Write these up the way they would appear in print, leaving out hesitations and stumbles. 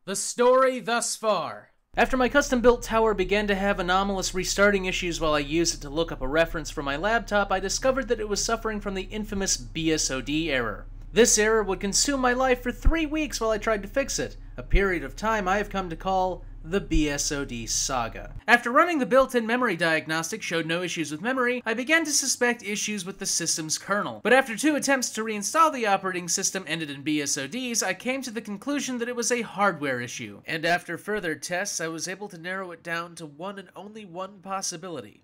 The story thus far. After my custom-built tower began to have anomalous restarting issues while I used it to look up a reference for my laptop, I discovered that it was suffering from the infamous BSOD error. This error would consume my life for 3 weeks while I tried to fix it, a period of time I have come to call the BSOD saga. After running the built-in memory diagnostic showed no issues with memory, I began to suspect issues with the system's kernel. But after 2 attempts to reinstall the operating system ended in BSODs, I came to the conclusion that it was a hardware issue. And after further tests, I was able to narrow it down to one and only one possibility.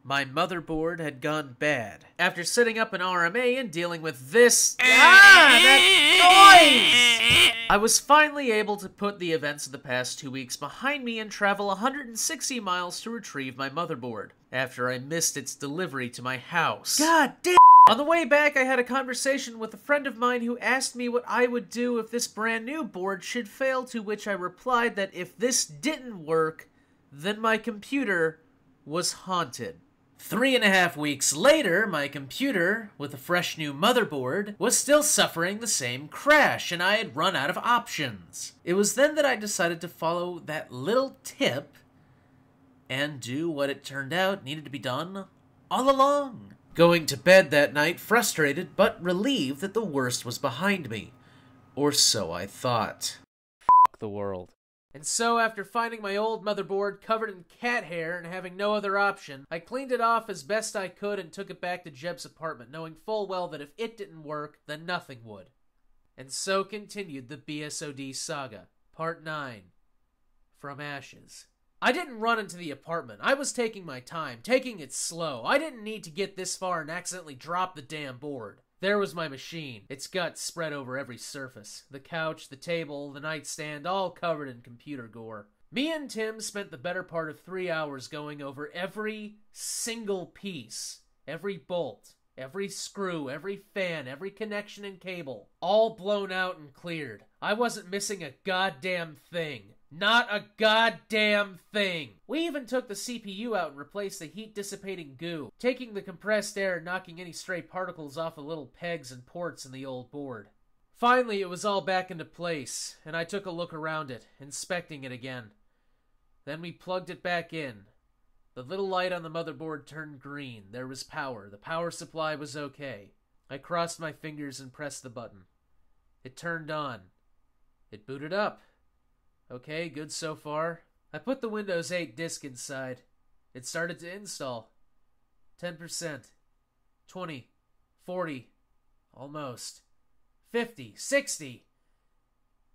My motherboard had gone bad. After setting up an RMA and dealing with this... that noise! I was finally able to put the events of the past 2 weeks behind me and travel 160 miles to retrieve my motherboard, after I missed its delivery to my house. God damn! On the way back, I had a conversation with a friend of mine who asked me what I would do if this brand new board should fail, to which I replied that if this didn't work, then my computer was haunted. 3.5 weeks later, my computer, with a fresh new motherboard, was still suffering the same crash, and I had run out of options. It was then that I decided to follow that little tip and do what it turned out needed to be done all along. Going to bed that night frustrated, but relieved that the worst was behind me. Or so I thought. F*** the world. And so, after finding my old motherboard covered in cat hair and having no other option, I cleaned it off as best I could and took it back to Jeb's apartment, knowing full well that if it didn't work, then nothing would. And so continued the BSOD saga, Part 9, From Ashes. I didn't run into the apartment. I was taking my time, taking it slow. I didn't need to get this far and accidentally drop the damn board. There was my machine, its guts spread over every surface. The couch, the table, the nightstand, all covered in computer gore. Me and Tim spent the better part of 3 hours going over every single piece, every bolt, every screw, every fan, every connection and cable, all blown out and cleared. I wasn't missing a goddamn thing. Not a goddamn thing. We even took the CPU out and replaced the heat-dissipating goo, taking the compressed air and knocking any stray particles off the little pegs and ports in the old board. Finally, it was all back into place, and I took a look around it, inspecting it again. Then we plugged it back in. The little light on the motherboard turned green. There was power. The power supply was okay. I crossed my fingers and pressed the button. It turned on. It booted up. Okay, good so far. I put the Windows 8 disk inside. It started to install. 10%. 20. 40. Almost. 50. 60.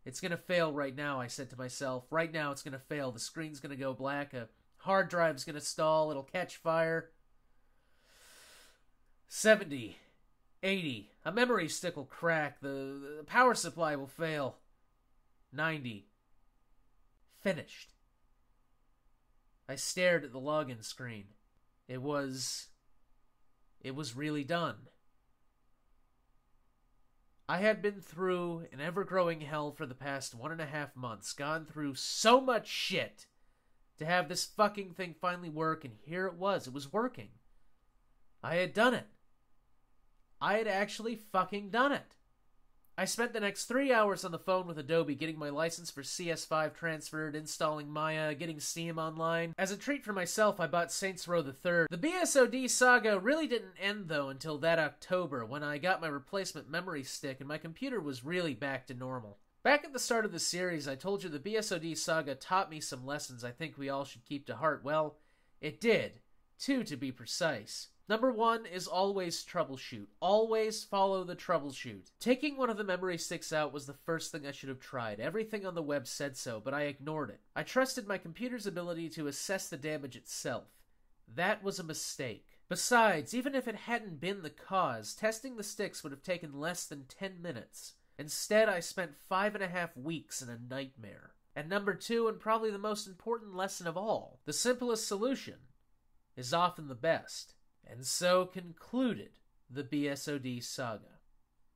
It's gonna fail right now, I said to myself. Right now it's gonna fail. The screen's gonna go black. A hard drive's gonna stall. It'll catch fire. 70. 80. A memory stick will crack. The power supply will fail. 90. Finished. I stared at the login screen. It was really done. I had been through an ever-growing hell for the past 1.5 months, gone through so much shit to have this fucking thing finally work, and here it was working. I had done it. I had actually fucking done it. I spent the next 3 hours on the phone with Adobe getting my license for CS5 transferred, installing Maya, getting Steam online. As a treat for myself, I bought Saints Row the Third. The BSOD saga really didn't end, though, until that October, when I got my replacement memory stick and my computer was really back to normal. Back at the start of the series, I told you the BSOD saga taught me some lessons I think we all should keep to heart. Well, it did. 2 to be precise. Number 1 is always troubleshoot. Always follow the troubleshoot. Taking one of the memory sticks out was the first thing I should have tried. Everything on the web said so, but I ignored it. I trusted my computer's ability to assess the damage itself. That was a mistake. Besides, even if it hadn't been the cause, testing the sticks would have taken less than 10 minutes. Instead, I spent 5.5 weeks in a nightmare. And number 2, and probably the most important lesson of all, the simplest solution is often the best. And so concluded the BSOD saga.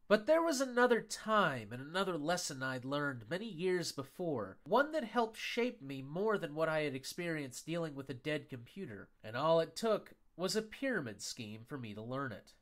But there was another time and another lesson I'd learned many years before, one that helped shape me more than what I had experienced dealing with a dead computer, and all it took was a pyramid scheme for me to learn it.